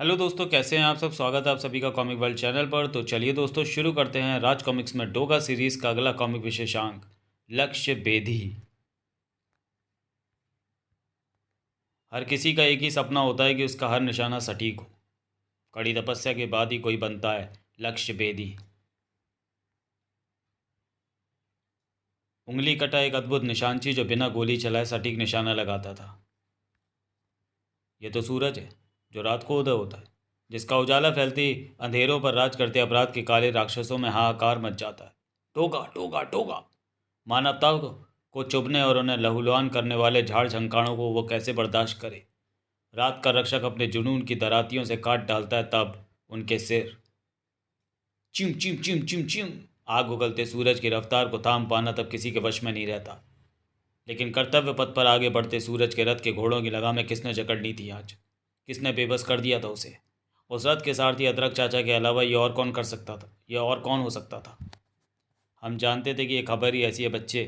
Hello दोस्तों, कैसे हैं आप सब। स्वागत है आप सभी का कॉमिक वर्ल्ड चैनल पर। तो चलिए दोस्तों, शुरू करते हैं राज कॉमिक्स में डोगा सीरीज का अगला कॉमिक विशेषांक, लक्ष्य बेदी। हर किसी का एक ही सपना होता है कि उसका हर निशाना सटीक हो। कड़ी तपस्या के बाद ही कोई बनता है लक्ष्य बेदी। उंगली कटा एक अद्भुत निशानची जो बिना गोली चलाए सटीक निशाना लगाता था। ये तो सूरज है जो रात को उदय होता है, जिसका उजाला फैलते ही अंधेरों पर राज करते अपराध के काले राक्षसों में हाहाकार मच जाता है। Toga toga toga. मानवता को चुभने और उन्हें लहूलुहान करने वाले झाड़ झंकारों को वो कैसे बर्दाश्त करे। रात का रक्षक अपने जुनून की दरातियों से काट डालता है, तब उनके सिर चिम चिम चिम चिम चिम। आग उगलते सूरज की रफ्तार को थाम पाना तब किसी के वश में नहीं रहता। लेकिन कर्तव्य पथ पर आगे बढ़ते सूरज के रथ के घोड़ों की लगामें किसने जकड़ ली थी आज। किसने बेबस कर दिया था उसे। उस रथ के सारथी अदरक चाचा के अलावा ये और कौन कर सकता था, ये और कौन हो सकता था। हम जानते थे कि ये खबर ही ऐसी है बच्चे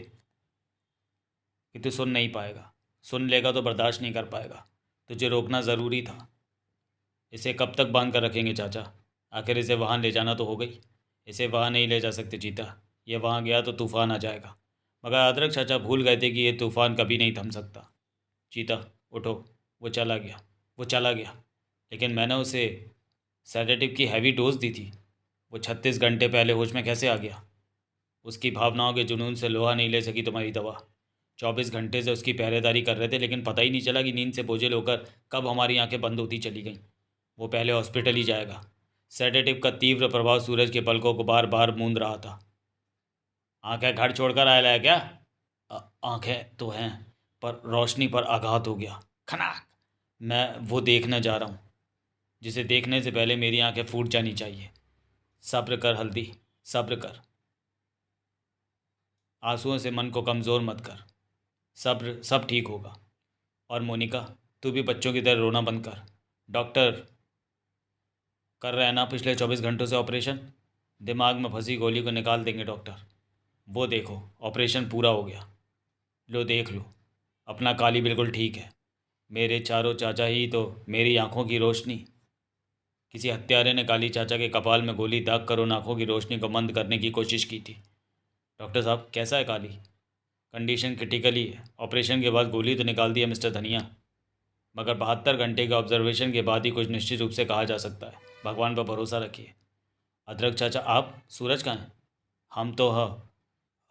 कि तू सुन नहीं पाएगा। सुन लेगा तो बर्दाश्त नहीं कर पाएगा। तुझे रोकना ज़रूरी था। इसे कब तक बांध कर रखेंगे चाचा। आखिर इसे वहाँ ले जाना तो हो गई। इसे वहाँ नहीं ले जा सकते चीता। ये वहाँ गया तो तूफान आ जाएगा। मगर अदरक चाचा भूल गए थे कि ये तूफान कभी नहीं थम सकता। चीता उठो। वो चला गया, वो चला गया। लेकिन मैंने उसे सेडेटिव की हैवी डोज दी थी। वो 36 घंटे पहले होश में कैसे आ गया। उसकी भावनाओं के जुनून से लोहा नहीं ले सकी तुम्हारी दवा। 24 घंटे से उसकी पहरेदारी कर रहे थे, लेकिन पता ही नहीं चला कि नींद से बोझिल होकर कब हमारी आंखें बंद होती चली गईं। वो पहले हॉस्पिटल ही जाएगा। सेडेटिव का तीव्र प्रभाव सूरज के पलकों को बार बार मूंद रहा था। आंखें घर छोड़कर आया है क्या। आंखें तो हैं, पर रोशनी पर आघात हो गया। खनाक। मैं वो देखने जा रहा हूँ जिसे देखने से पहले मेरी आंखें फूट जानी चाहिए। सब्र कर हल्दी, सब्र कर। आंसुओं से मन को कमज़ोर मत कर। सब्र, सब ठीक होगा। और मोनिका, तू भी बच्चों की तरह रोना बंद कर। डॉक्टर कर रहे हैं ना पिछले 24 घंटों से ऑपरेशन। दिमाग में फंसी गोली को निकाल देंगे डॉक्टर। वो देखो, ऑपरेशन पूरा हो गया। लो देख लो, अपना काली बिल्कुल ठीक है। मेरे चारों चाचा ही तो मेरी आंखों की रोशनी। किसी हत्यारे ने काली चाचा के कपाल में गोली दाग कर उन आंखों की रोशनी को मंद करने की कोशिश की थी। डॉक्टर साहब, कैसा है काली। कंडीशन क्रिटिकली है। ऑपरेशन के बाद गोली तो निकाल दी है मिस्टर धनिया, मगर 72 घंटे के ऑब्जर्वेशन के बाद ही कुछ निश्चित रूप से कहा जा सकता है। भगवान पर भरोसा रखिए। अदरक चाचा, आप सूरज कहाँ हैं। हम तो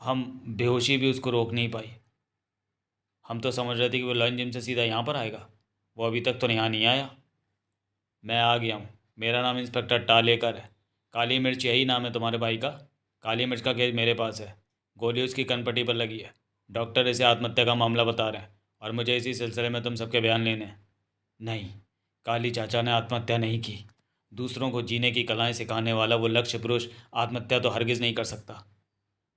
हम बेहोशी भी उसको रोक नहीं पाई। हम तो समझ रहे थे कि वो लॉइन जिम से सीधा यहाँ पर आएगा। वो अभी तक तो यहाँ नहीं आया। मैं आ गया हूँ। मेरा नाम इंस्पेक्टर टालेकर है। काली मिर्च यही नाम है तुम्हारे भाई का। काली मिर्च का केस मेरे पास है। गोली उसकी कनपट्टी पर लगी है। डॉक्टर इसे आत्महत्या का मामला बता रहे हैं और मुझे इसी सिलसिले में तुम सबके बयान लेने हैं। नहीं, काली चाचा ने आत्महत्या नहीं की। दूसरों को जीने की कलाएं सिखाने वाला वो लक्ष्य पुरुष आत्महत्या तो हरगिज़ नहीं कर सकता।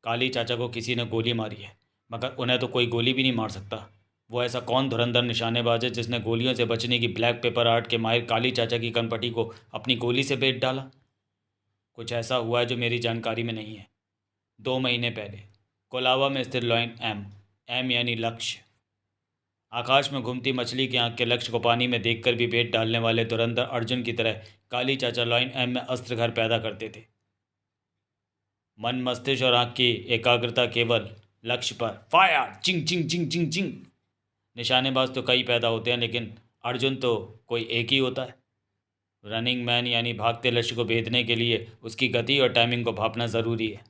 काली चाचा को किसी ने गोली मारी है, मगर उन्हें तो कोई गोली भी नहीं मार सकता। वो ऐसा कौन धुरंधर निशानेबाज है जिसने गोलियों से बचने की ब्लैक पेपर आर्ट के माहिर काली चाचा की कनपटी को अपनी गोली से बेच डाला। कुछ ऐसा हुआ है जो मेरी जानकारी में नहीं है। 2 महीने पहले कोलावा में स्थित लॉइन एम, एम यानी लक्ष्य, आकाश में घूमती मछली की आंख के लक्ष्य को पानी में देखकर भी बेट डालने वाले धुरंधर अर्जुन की तरह काली चाचा लॉइन एम में अस्त्र घर पैदा करते थे। मन, मस्तिष्क और आंख की एकाग्रता केवल लक्ष्य पर। फायर, चिंग चिंग चिंग चिंग चिंग। निशानेबाज तो कई पैदा होते हैं, लेकिन अर्जुन तो कोई एक ही होता है। रनिंग मैन यानी भागते लक्ष्य को भेदने के लिए उसकी गति और टाइमिंग को भापना ज़रूरी है।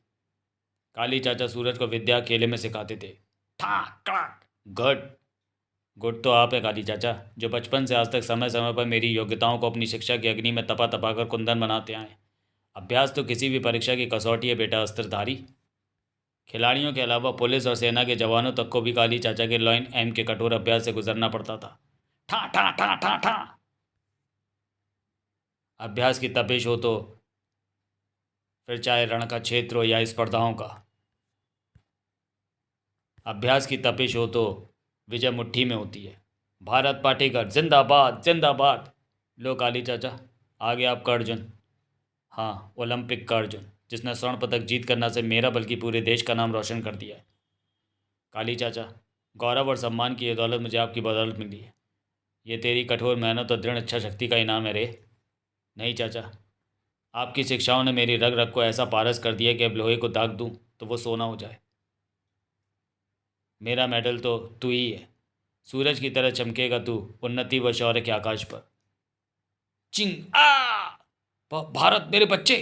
काली चाचा सूरज को विद्या अकेले में सिखाते थे। ठा कड़क। गुड। गुड तो आप है काली चाचा, जो बचपन से आज तक समय समय पर मेरी योग्यताओं को अपनी शिक्षा की अग्नि में तपा तपा कर कुंदन बनाते आए। अभ्यास तो किसी भी परीक्षा की कसौटी है बेटा अस्त्रधारी। खिलाड़ियों के अलावा पुलिस और सेना के जवानों तक को भी काली चाचा के लॉइन एम के कठोर अभ्यास से गुजरना पड़ता था। ठा ठा ठा ठा ठा। अभ्यास की तपिश हो तो फिर चाहे रण का क्षेत्र हो या स्पर्धाओं का। अभ्यास की तपिश हो तो विजय मुट्ठी में होती है। भारत पाटेकर जिंदाबाद जिंदाबाद। लो काली चाचा, आ गया आपका अर्जुन। हाँ, ओलंपिक का अर्जुन, जिसने स्वर्ण पदक जीत कर न सिर्फ मेरा बल्कि पूरे देश का नाम रोशन कर दिया है। काली चाचा, गौरव और सम्मान की ये दौलत मुझे आपकी बदौलत मिली है। ये तेरी कठोर मेहनत और दृढ़ इच्छा शक्ति का इनाम है रे। नहीं चाचा, आपकी शिक्षाओं ने मेरी रग रग को ऐसा पारस कर दिया कि अब लोहे को दाग दूं तो वो सोना हो जाए। मेरा मेडल तो तू ही है। सूरज की तरह चमकेगा तू उन्नति व शौर्य के आकाश पर। चिंग आ! भारत मेरे बच्चे!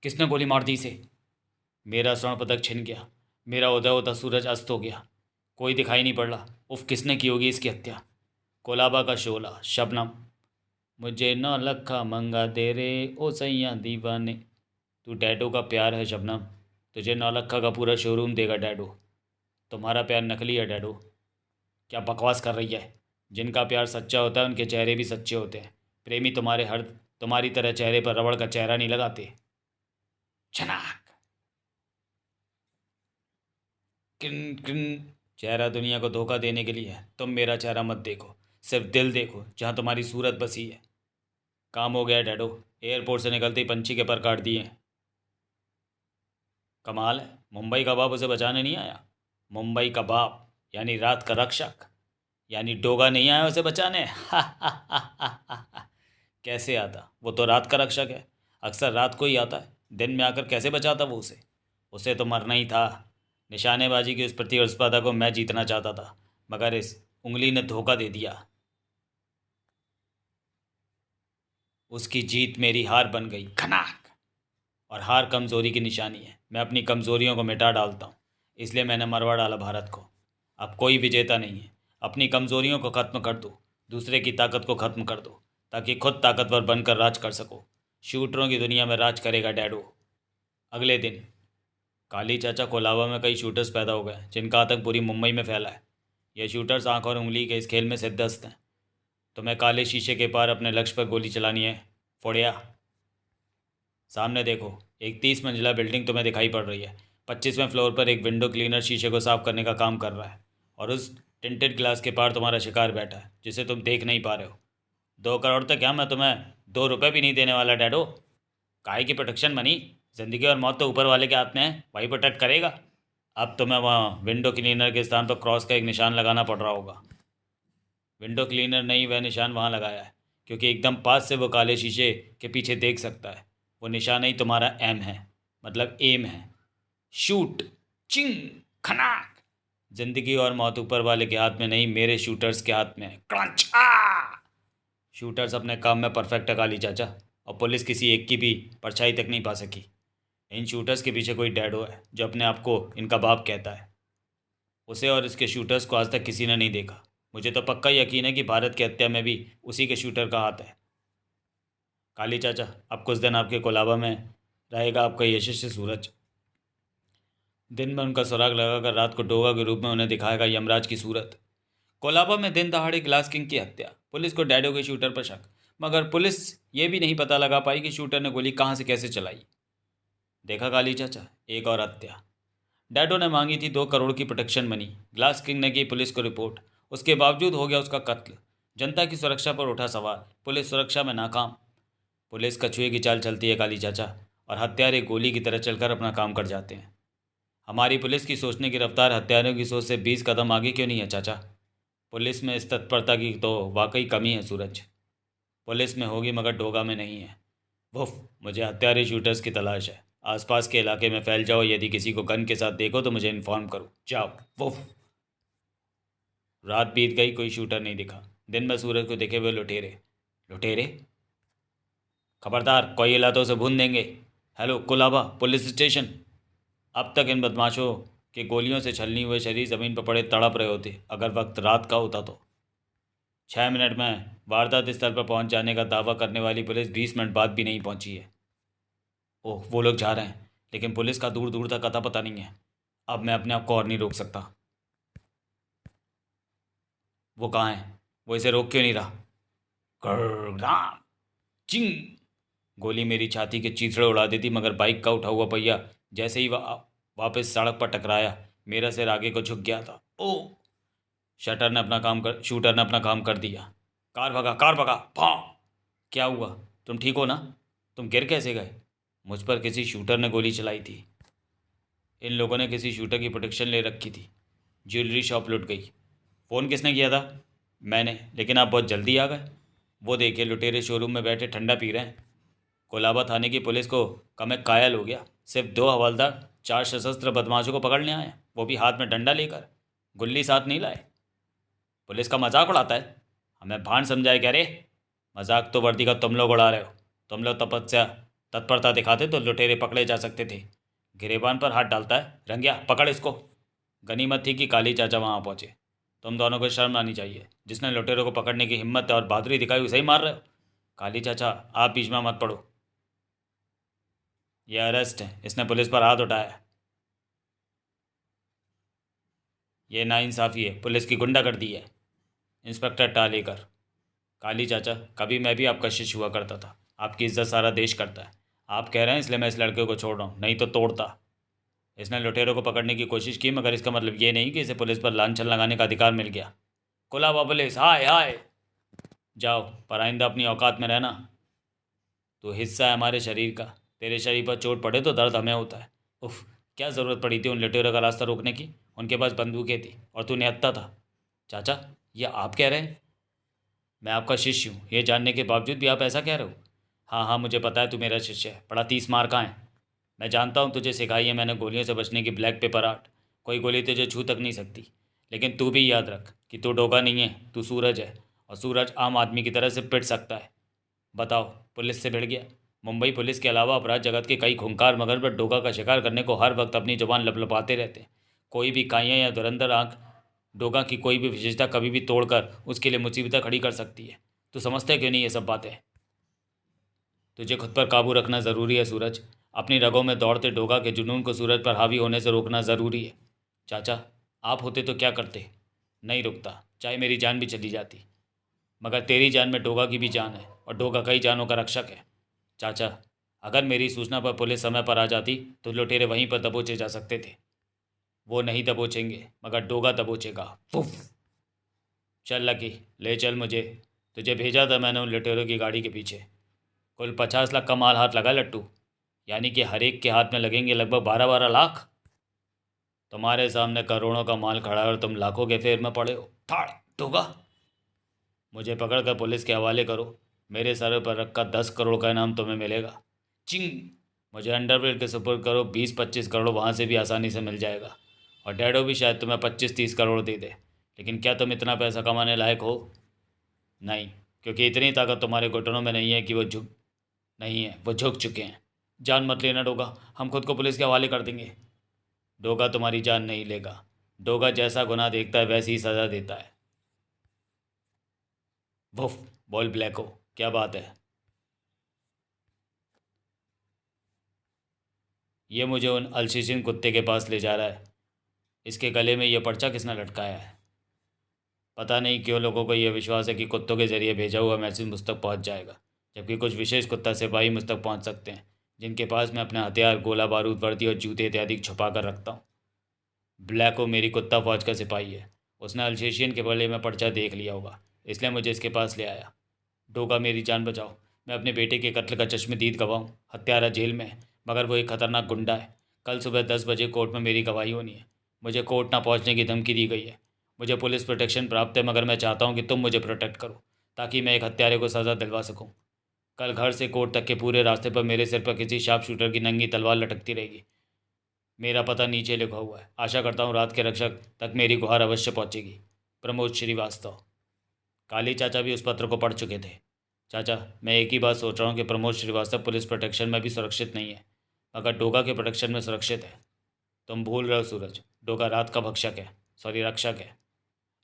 किसने गोली मार दी इसे? मेरा स्वर्ण पदक छिन गया। मेरा उदय होता सूरज अस्त हो गया। कोई दिखाई नहीं पड़ रहा। उफ, किसने की होगी इसकी हत्या? कोलाबा का शोला, शबनम। मुझे 9 लखा मंगा दे रे ओ सैया दीवाने। तू डैडो का प्यार है शबनम। तुझे 9 लखा का पूरा शोरूम देगा डैडो। तुम्हारा प्यार नकली है डैडो। क्या बकवास कर रही है? जिनका प्यार सच्चा होता है उनके चेहरे भी सच्चे होते हैं। प्रेमी तुम्हारी तरह चेहरे पर रबड़ का चेहरा नहीं लगाते। छनाक! किन किन। चेहरा दुनिया को धोखा देने के लिए है। तुम मेरा चेहरा मत देखो, सिर्फ दिल देखो जहाँ तुम्हारी सूरत बसी है। काम हो गया डैडो। एयरपोर्ट से निकलते ही पंछी के पर काट दिए। कमाल है, मुंबई का बाप उसे बचाने नहीं आया। मुंबई का बाप यानी रात का रक्षक, यानी डोगा नहीं आया उसे बचाने। कैसे आता? वो तो रात का रक्षक है, अक्सर रात को ही आता है। दिन में आकर कैसे बचाता वो उसे? उसे तो मरना ही था। निशानेबाजी की उस प्रतिस्पर्धा को मैं जीतना चाहता था, मगर इस उंगली ने धोखा दे दिया। उसकी जीत मेरी हार बन गई। खनाक! और हार कमज़ोरी की निशानी है। मैं अपनी कमज़ोरियों को मिटा डालता हूँ, इसलिए मैंने मरवा डाला भारत को। अब कोई विजेता नहीं है। अपनी कमज़ोरियों को ख़त्म कर दो, दूसरे की ताकत को ख़त्म कर दो, ताकि खुद ताकतवर बनकर राज कर सको। शूटरों की दुनिया में राज करेगा डैडो। अगले दिन काली चाचा, कोलाबा में कई शूटर्स पैदा हो गए जिनका आतंक पूरी मुंबई में फैला है। ये शूटर्स आंख और उंगली के इस खेल में सिद्धस्त हैं। तुम्हें काले शीशे के पार अपने लक्ष्य पर गोली चलानी है, फोड़िया। सामने देखो, एक 30 मंजिला बिल्डिंग तुम्हें दिखाई पड़ रही है। 25वें फ्लोर पर एक विंडो क्लीनर शीशे को साफ करने का काम कर रहा है, और उस टिंटेड ग्लास के पार तुम्हारा शिकार बैठा है जिसे तुम देख नहीं पा रहे हो। 2 करोड़ तक क्या, मैं तुम्हें 2 रुपये भी नहीं देने वाला डैडो। काहे की प्रोटेक्शन मनी? जिंदगी और मौत तो ऊपर वाले के हाथ में है, वही प्रोटेक्ट करेगा। अब तुम्हें वहाँ विंडो क्लीनर के स्थान पर क्रॉस का एक निशान लगाना पड़ रहा होगा। विंडो क्लीनर ने ही वह निशान वहाँ लगाया है, क्योंकि एकदम पास से वो काले शीशे के पीछे देख सकता है। वो निशान ही तुम्हारा एम है, मतलब एम है। शूट! चिंग! खनाक! जिंदगी और मौत ऊपर वाले के हाथ में नहीं, मेरे शूटर्स के हाथ में है। क्रंच! शूटर्स अपने काम में परफेक्ट है काली चाचा, और पुलिस किसी एक की भी परछाई तक नहीं पा सकी। इन शूटर्स के पीछे कोई डैडो है जो अपने आप को इनका बाप कहता है। उसे और इसके शूटर्स को आज तक किसी ने नहीं देखा। मुझे तो पक्का यकीन है कि भारत की हत्या में भी उसी के शूटर का हाथ है। काली चाचा, अब कुछ दिन आपके कोलाबा में रहेगा आपका यशस्वी सूरज। दिन में उनका सुराग लगाकर रात को डोगा के रूप में उन्हें दिखाएगा यमराज की सूरत। कोलाबा में दिन दहाड़े ग्लास किंग की हत्या, पुलिस को डैडो के शूटर पर शक, मगर पुलिस ये भी नहीं पता लगा पाई कि शूटर ने गोली कहाँ से कैसे चलाई। देखा काली चाचा, एक और हत्या। डैडो ने मांगी थी 2 करोड़ की प्रोटेक्शन मनी। ग्लास किंग ने की पुलिस को रिपोर्ट, उसके बावजूद हो गया उसका कत्ल। जनता की सुरक्षा पर उठा सवाल, पुलिस सुरक्षा में नाकाम। पुलिस कछुए की चाल चलती है काली चाचा, और हत्यारे गोली की तरह चलकर अपना काम कर जाते हैं। हमारी पुलिस की सोचने की रफ्तार हत्यारों की सोच से 20 कदम आगे क्यों नहीं है चाचा? पुलिस में इस तत्परता की तो वाकई कमी है सूरज। पुलिस में होगी मगर डोगा में नहीं है। वुफ, मुझे हत्यारे शूटर्स की तलाश है। आसपास के इलाके में फैल जाओ, यदि किसी को गन के साथ देखो तो मुझे इन्फॉर्म करो। जाओ। वुफ। रात बीत गई, कोई शूटर नहीं दिखा। दिन में सूरज को देखे हुए लुटेरे। लुटेरे? खबरदार, कोई हिला तो उसे भून देंगे। Hello Colaba police station. अब तक इन बदमाशों के गोलियों से छलनी हुए शरीर ज़मीन पर पड़े तड़प रहे होते अगर वक्त रात का होता तो। 6 मिनट में वारदात स्थल पर पहुंच जाने का दावा करने वाली पुलिस 20 मिनट बाद भी नहीं पहुंची है। ओह, वो लोग जा रहे हैं, लेकिन पुलिस का दूर दूर तक अता पता नहीं है। अब मैं अपने आप को और नहीं रोक सकता। वो कहाँ है? वो इसे रोक क्यों नहीं रहा? कर्राम! चिंग! गोली मेरी छाती के चीथड़े उड़ा देती, मगर बाइक का उठा हुआ पहिया जैसे ही वापस सड़क पर टकराया, मेरा सिर आगे को झुक गया था। ओ! शूटर ने अपना काम कर दिया। कार भगा, कार भगा! भां! क्या हुआ? तुम ठीक हो ना? तुम गिर कैसे गए? मुझ पर किसी शूटर ने गोली चलाई थी। इन लोगों ने किसी शूटर की प्रोटेक्शन ले रखी थी। ज्वेलरी शॉप लुट गई। फ़ोन किसने किया था? मैंने, लेकिन आप बहुत जल्दी आ गए। वो देखिए, लुटेरे शोरूम में बैठे ठंडा पी रहे हैं। कोलाबा थाने की पुलिस को कम एक कायल हो गया। सिर्फ 2 हवलदार 4 सशस्त्र बदमाशों को पकड़ने आए, वो भी हाथ में डंडा लेकर। गुल्ली साथ नहीं लाए। पुलिस का मजाक उड़ाता है। हमें भान समझाए क्या रे? मजाक तो वर्दी का तुम लोग उड़ा रहे हो। तुम लोग तपस्या तत्परता दिखाते तो लुटेरे पकड़े जा सकते थे। गिरेबान पर हाथ डालता है। रंगिया पकड़ इसको। गनीमत थी कि काली चाचा वहाँ पहुँचे। तुम दोनों को शर्म आनी चाहिए। जिसने लुटेरों को पकड़ने की हिम्मत और बहादुरी दिखाई उसे ही मार रहे हो। काली चाचा आप बीच में मत पड़ो। यह अरेस्ट है। इसने पुलिस पर हाथ उठाया। ये नाइंसाफ़ी है। पुलिस की गुंडागर्दी है। इंस्पेक्टर टालेकर। काली चाचा, कभी मैं भी आपका शिष्य हुआ करता था। आपकी इज्जत सारा देश करता है। आप कह रहे हैं इसलिए मैं इस लड़के को छोड़ रहा हूँ, नहीं तो तोड़ता। इसने लुटेरों को पकड़ने की कोशिश की, मगर इसका मतलब ये नहीं कि इसे पुलिस पर लांछन लगाने का अधिकार मिल गया। कोलाबा पुलिस, हाय हाय। जाओ, पर आइंदा अपनी औकात में रहना। तो हिस्सा है हमारे शरीर का। तेरे शरीर पर चोट पड़े तो दर्द हमें होता है। उफ, क्या ज़रूरत पड़ी थी उन लुटेरों का रास्ता रोकने की? उनके पास बंदूकें थी और तू निहत्था था। चाचा, ये आप कह रहे हैं? मैं आपका शिष्य हूँ, ये जानने के बावजूद भी आप ऐसा कह रहे हो? हाँ हाँ, मुझे पता है तू मेरा शिष्य है। बड़ा 30 मार का है। मैं जानता हूँ तुझे सिखाई है मैंने गोलियों से बचने की ब्लैक पेपर आर्ट। कोई गोली तुझे छू तक नहीं सकती। लेकिन तू भी याद रख कि तू डोगा नहीं है, तू सूरज है। और सूरज आम आदमी की तरह से पिट सकता है। बताओ, पुलिस से भिड़ गया? मुंबई पुलिस के अलावा अपराध जगत के कई खूंखार मगर पर डोगा का शिकार करने को हर वक्त अपनी जुबान लपलपाते रहते हैं। कोई भी काइयाँ या धुरंधर आंख डोगा की कोई भी विशेषता कभी भी तोड़कर उसके लिए मुसीबतें खड़ी कर सकती है। तो समझते क्यों नहीं ये सब बातें? तुझे खुद पर काबू रखना ज़रूरी है सूरज। अपनी रगों में दौड़ते डोगा के जुनून को सूरज पर हावी होने से रोकना ज़रूरी है। चाचा, आप होते तो क्या करते? नहीं रुकता, चाहे मेरी जान भी चली जाती। मगर तेरी जान में डोगा की भी जान है और डोगा कई जानों का रक्षक है। चाचा, अगर मेरी सूचना पर पुलिस समय पर आ जाती तो लुटेरे वहीं पर दबोचे जा सकते थे। वो नहीं दबोचेंगे, मगर डोगा दबोचेगा। फुफ। चल लकी, ले चल मुझे। तुझे भेजा था मैंने उन लुटेरों की गाड़ी के पीछे। कुल 50 लाख का माल हाथ लगा लट्टू। यानी कि हर एक के हाथ में लगेंगे लगभग 12-12 लाख। तुम्हारे सामने करोड़ों का माल खड़ा है और तुम लाखों के फेर में पड़े हो। ठाड़ डोगा, मुझे पकड़कर पुलिस के हवाले करो। मेरे सर पर रखा 10 करोड़ का इनाम तुम्हें मिलेगा। चिंग। मुझे अंडरवर्ल्ड के सुपुर्द करो। 20-25 करोड़ वहाँ से भी आसानी से मिल जाएगा। और डैडो भी शायद तुम्हें 25-30 करोड़ दे दे। लेकिन क्या तुम इतना पैसा कमाने लायक हो? नहीं, क्योंकि इतनी ताकत तुम्हारे घुटनों में नहीं है कि वो झुक चुके हैं। जान मत लेना डोगा, हम खुद को पुलिस के हवाले कर देंगे। डोगा तुम्हारी जान नहीं लेगा। डोगा जैसा गुनाह देखता है वैसी ही सज़ा देता है। वुफ। बोल ब्लैको, क्या बात है? ये मुझे उन अलशीशिन कुत्ते के पास ले जा रहा है। इसके गले में यह पर्चा किसने लटकाया है? पता नहीं क्यों लोगों को यह विश्वास है कि कुत्तों के जरिए भेजा हुआ मैसेज मुझ तक पहुँच जाएगा, जबकि कुछ विशेष कुत्ता सिपाही मुझ तक पहुँच सकते हैं, जिनके पास मैं अपने हथियार, गोला बारूद, वर्दी और जूते इत्यादि छुपा कर रखता हूँ। ब्लैको मेरी कुत्ता फौज का सिपाही है। उसने अल्सेशियन के गले में पर्चा देख लिया होगा, इसलिए मुझे इसके पास ले आया। डोगा, मेरी जान बचाओ। मैं अपने बेटे के कत्ल का चश्मदीद गवाह हूँ। हत्यारा जेल में है, मगर वो एक खतरनाक गुंडा है। कल सुबह 10 बजे कोर्ट में मेरी गवाही होनी है। मुझे कोर्ट ना पहुँचने की धमकी दी गई है। मुझे पुलिस प्रोटेक्शन प्राप्त है, मगर मैं चाहता हूँ कि तुम मुझे प्रोटेक्ट करो, ताकि मैं एक हत्यारे को सज़ा दिलवा सकूँ। कल घर से कोर्ट तक के पूरे रास्ते पर मेरे सिर पर किसी शार्प शूटर की नंगी तलवार लटकती रहेगी। मेरा पता नीचे लिखा हुआ है। आशा करता हूँ रात के रक्षक तक मेरी गुहार अवश्य पहुँचेगी। प्रमोद श्रीवास्तव। काली चाचा भी उस पत्र को पढ़ चुके थे। चाचा, मैं एक ही बात सोच रहा हूँ कि प्रमोद श्रीवास्तव पुलिस प्रोटेक्शन में भी सुरक्षित नहीं है, मगर डोगा के प्रोटेक्शन में सुरक्षित है। तुम भूल रहे हो सूरज, डोगा रात का भक्षक है, सॉरी रक्षक है।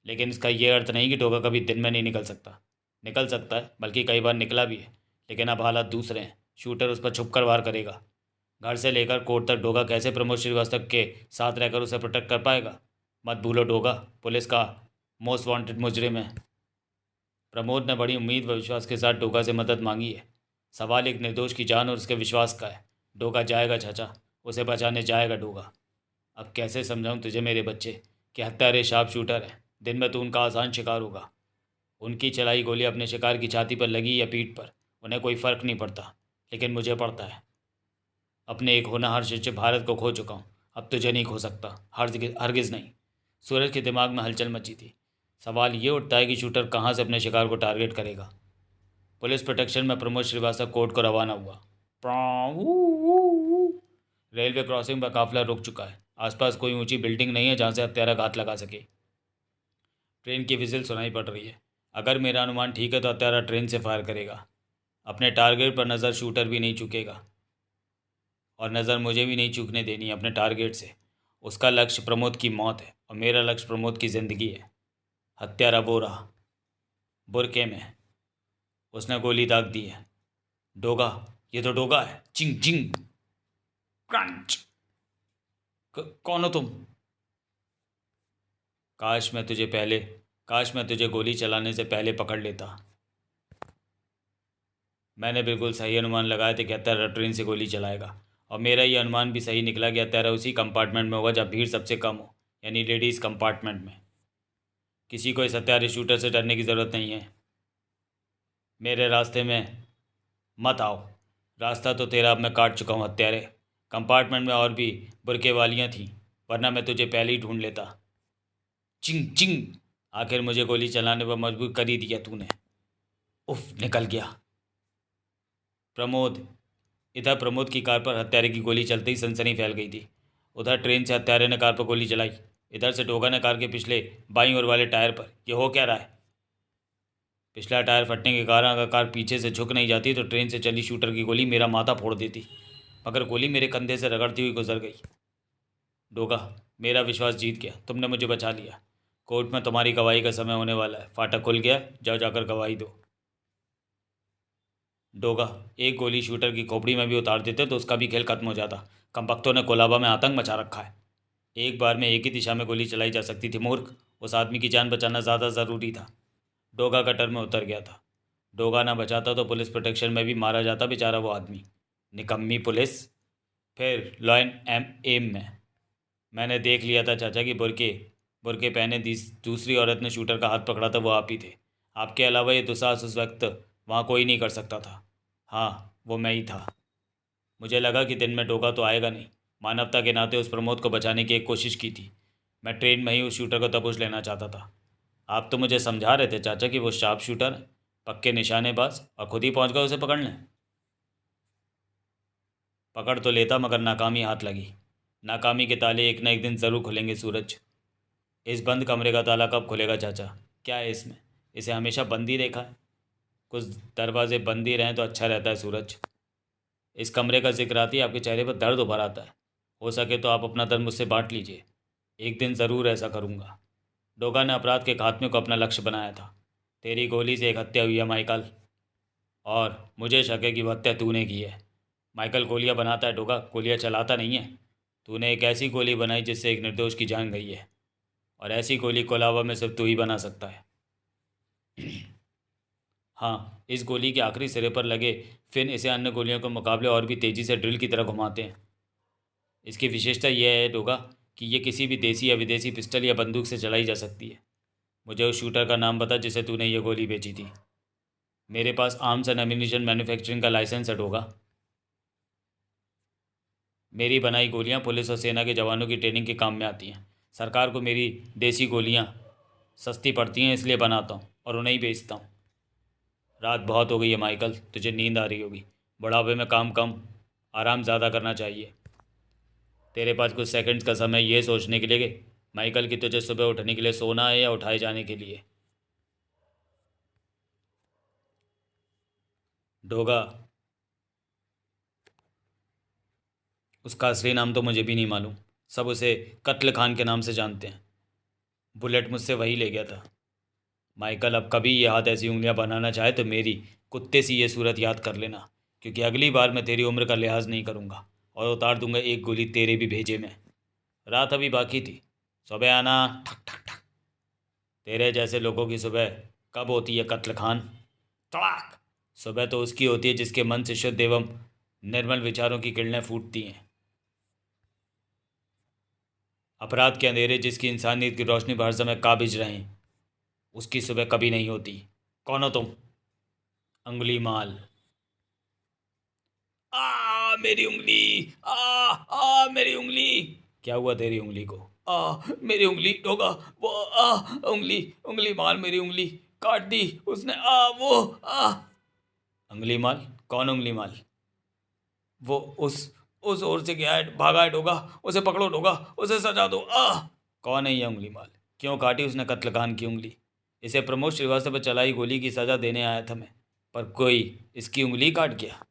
लेकिन इसका ये अर्थ नहीं कि डोगा कभी दिन में नहीं निकल सकता। निकल सकता है, बल्कि कई बार निकला भी है। लेकिन अब हालात दूसरे हैं। शूटर उस पर छुप कर वार करेगा। घर से लेकर कोर्ट तक डोगा कैसे प्रमोद श्रीवास्तव के साथ रहकर उसे प्रोटेक्ट कर पाएगा? मत भूलो, डोगा पुलिस का मोस्ट वांटेड मुजरिम है। प्रमोद ने बड़ी उम्मीद व विश्वास के साथ डोगा से मदद मांगी है। सवाल एक निर्दोष की जान और उसके विश्वास का है। डोगा जाएगा चाचा, उसे बचाने जाएगा डोगा। अब कैसे समझाऊं तुझे मेरे बच्चे कि हत्यारे शार्प शूटर हैं। दिन में तो उनका आसान शिकार होगा। उनकी चलाई गोली अपने शिकार की छाती पर लगी या पीठ पर, उन्हें कोई फ़र्क नहीं पड़ता, लेकिन मुझे पड़ता है। अपने एक होनहार शिष्य भारत को खो चुका हूँ, अब तुझे नहीं खो सकता, हरगिज़ नहीं। सूरज के दिमाग में हलचल मची थी। सवाल ये उठता है कि शूटर कहाँ से अपने शिकार को टारगेट करेगा। पुलिस प्रोटेक्शन में प्रमोद श्रीवास्तव कोर्ट को रवाना हुआ। प्रां, वू, वू, वू। रेलवे क्रॉसिंग पर काफिला रुक चुका है। आसपास कोई ऊंची बिल्डिंग नहीं है जहाँ से हत्यारा घात लगा सके। ट्रेन की विजिल सुनाई पड़ रही है। अगर मेरा अनुमान ठीक है तो हत्यारा ट्रेन से फायर करेगा। अपने टारगेट पर नज़र शूटर भी नहीं चूकेगा और नज़र मुझे भी नहीं चूकने देनी है अपने टारगेट से। उसका लक्ष्य प्रमोद की मौत है और मेरा लक्ष्य प्रमोद की ज़िंदगी है। हत्यारा वो रहा, बुरके में। उसने गोली दाग दी है। डोगा, ये तो डोगा है। चिंग चिंग क्रंच। कौन हो तुम? काश मैं तुझे गोली चलाने से पहले पकड़ लेता। मैंने बिल्कुल सही अनुमान लगाया था कि हत्यारा ट्रेन से गोली चलाएगा और मेरा ये अनुमान भी सही निकला कि हत्यारा उसी कंपार्टमेंट में होगा जहाँ भीड़ सबसे कम हो, यानी लेडीज़ कंपार्टमेंट में। किसी को इस हत्यारे शूटर से डरने की ज़रूरत नहीं है। मेरे रास्ते में मत आओ। रास्ता तो तेरा अब मैं काट चुका हूँ हत्यारे। कंपार्टमेंट में और भी बुरके वालियाँ थीं, वरना मैं तुझे पहले ही ढूंढ लेता। चिंग चिंग। आखिर मुझे गोली चलाने पर मजबूर कर ही दिया तूने। उफ, निकल गया। प्रमोद। इधर प्रमोद की कार पर हत्यारे की गोली चलते ही सनसनी फैल गई थी। उधर ट्रेन से हत्यारे ने कार पर गोली चलाई। इधर से डोगा ने कार के पिछले बाईं ओर वाले टायर पर। यह हो क्या रहा है? पिछला टायर फटने के कारण अगर कार पीछे से झुक नहीं जाती तो ट्रेन से चली शूटर की गोली मेरा माथा फोड़ देती, मगर गोली मेरे कंधे से रगड़ती हुई गुजर गई। डोगा, मेरा विश्वास जीत गया। तुमने मुझे बचा लिया। कोर्ट में तुम्हारी गवाही का समय होने वाला है। फाटक खुल गया, जाओ जाकर गवाही दो। डोगा, एक गोली शूटर की खोपड़ी में भी उतार देते तो उसका भी खेल खत्म हो जाता। कमबख्तों ने कोलाबा में आतंक मचा रखा है। एक बार में एक ही दिशा में गोली चलाई जा सकती थी मूर्ख। उस आदमी की जान बचाना ज़्यादा ज़रूरी था। डोगा कटर में उतर गया था। डोगा ना बचाता तो पुलिस प्रोटेक्शन में भी मारा जाता बेचारा वो आदमी। निकम्मी पुलिस। फिर लॉ एंड एम में मैंने देख लिया था चाचा कि बुरके बुरके पहने दूसरी औरत ने शूटर का हाथ पकड़ा था, वो आप ही थे। आपके अलावा ये दुस्साहस उस वक्त वहाँ कोई नहीं कर सकता था। हाँ, वो मैं ही था। मुझे लगा कि दिन में डोगा तो आएगा नहीं। मानवता के नाते उस प्रमोद को बचाने की एक कोशिश की थी। मैं ट्रेन में ही उस शूटर को दबोच लेना चाहता था। आप तो मुझे समझा रहे थे चाचा कि वो शार्प शूटर है, पक्के निशानेबाज, और खुद ही पहुंच गए उसे पकड़ने। पकड़ तो लेता मगर नाकामी हाथ लगी। नाकामी के ताले एक न एक दिन ज़रूर खुलेंगे सूरज। इस बंद कमरे का ताला कब खुलेगा चाचा? क्या है इसमें? इसे हमेशा बंद ही देखा है। कुछ दरवाजे बंद ही रहें तो अच्छा रहता है सूरज। इस कमरे का जिक्र आती है आपके चेहरे पर दर्द उभर आता है। हो सके तो आप अपना दर्द मुझसे बांट लीजिए। एक दिन ज़रूर ऐसा करूँगा। डोगा ने अपराध के खात्मे को अपना लक्ष्य बनाया था। तेरी गोली से एक हत्या हुई है माइकल, और मुझे शक है कि वह हत्या तूने की है। माइकल गोलियां बनाता है डोगा, गोलियां चलाता नहीं है। तूने एक ऐसी गोली बनाई जिससे एक निर्दोष की जान गई है, और ऐसी गोली को अलावा में सिर्फ तू ही बना सकता है। हाँ, इस गोली के आखिरी सिरे पर लगे फिन इसे अन्य गोलियों के मुकाबले और भी तेज़ी से ड्रिल की तरह घुमाते हैं। इसकी विशेषता यह है डोगा कि ये किसी भी देसी या विदेशी पिस्टल या बंदूक से चलाई जा सकती है। मुझे उस शूटर का नाम बता जिसे तूने ये गोली बेची थी। मेरे पास आर्म्स एंड एम्यूनिशन मैन्युफैक्चरिंग का लाइसेंस है डोगा। मेरी बनाई गोलियां पुलिस और सेना के जवानों की ट्रेनिंग के काम में आती हैं। सरकार को मेरी देसी गोलियां सस्ती पड़ती हैं, इसलिए बनाता हूँ और उन्हें ही बेचता हूँ। रात बहुत हो गई है माइकल, तुझे नींद आ रही होगी। बुढ़ापे में काम कम, आराम ज़्यादा करना चाहिए। तेरे पास कुछ सेकंड्स का समय ये सोचने के लिए माइकल कि तुझे सुबह उठने के लिए सोना है या उठाए जाने के लिए। डोगा, उसका असली नाम तो मुझे भी नहीं मालूम। सब उसे कत्ल खान के नाम से जानते हैं। बुलेट मुझसे वही ले गया था। माइकल, अब कभी ये हाथ ऐसी उंगलियां बनाना चाहे तो मेरी कुत्ते सी ये सूरत याद कर लेना, क्योंकि अगली बार मैं तेरी उम्र का लिहाज नहीं करूँगा और उतार दूंगा एक गोली तेरे भी भेजे में। रात अभी बाकी थी, सुबह आना। ठक ठक ठक। तेरे जैसे लोगों की सुबह कब होती है कत्ल खान? तड़ाक। सुबह तो उसकी होती है जिसके मन से शुद्ध एवं निर्मल विचारों की किरणें फूटती हैं। अपराध के अंधेरे जिसकी इंसानियत की रोशनी पर हर समय काबिज रहें, उसकी सुबह कभी नहीं होती। कौन हो तुम? अंगुली माल। मेरी उंगली। मेरी उंगली। क्या हुआ तेरी उंगली को? मेरी उंगली होगा वो। उंगली, उंगली माल, मेरी उंगली काट दी उसने। वो। उंगली माल? कौन उंगली माल? वो उस ओर से गया है, भागा है डोगा, उसे पकड़ो डोगा, उसे सजा दो। कौन है ये उंगली माल? क्यों काटी उसने कत्ल खान की उंगली? इसे प्रमोद श्रीवास्तव पर चलाई गोली की सजा देने आया था मैं, पर कोई इसकी उंगली काट गया।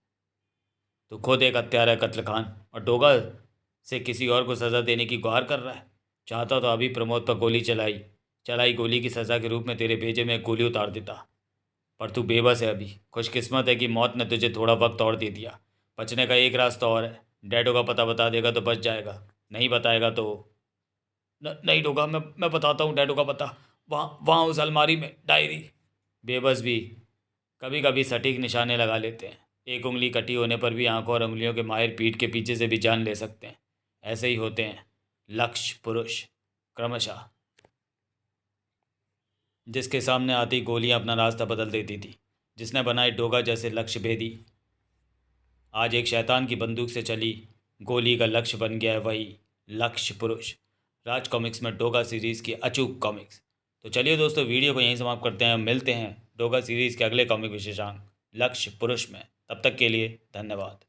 तो खुद एक हत्यारा कत्ल खान और डोगा से किसी और को सजा देने की गुहार कर रहा है। चाहता तो अभी प्रमोद पर गोली चलाई गोली की सजा के रूप में तेरे भेजे में एक गोली उतार देता, पर तू बेबस है अभी। खुशकिस्मत है कि मौत ने तुझे थोड़ा वक्त और दे दिया। बचने का एक रास्ता और है। डैडो का पता बता देगा तो बच जाएगा, नहीं बताएगा तो नहीं डोगा, मैं बताता हूँ डैडो का पता। वहाँ वहाँ उस अलमारी में डायरी। बेबस भी कभी कभी सटीक निशाने लगा लेते हैं। एक उंगली कटी होने पर भी आंखों और उंगलियों के माहिर पीठ के पीछे से भी जान ले सकते हैं। ऐसे ही होते हैं लक्ष्य पुरुष क्रमशः। जिसके सामने आती गोलियां अपना रास्ता बदल देती थी, जिसने बनाए डोगा जैसे लक्ष्य भेदी, आज एक शैतान की बंदूक से चली गोली का लक्ष्य बन गया है वही लक्ष्य पुरुष। राज कॉमिक्स में डोगा सीरीज़ की अचूक कॉमिक्स। तो चलिए दोस्तों, वीडियो को यहीं समाप्त करते हैं। मिलते हैं डोगा सीरीज़ के अगले कॉमिक विशेषांक लक्ष्य पुरुष में। तब तक के लिए धन्यवाद।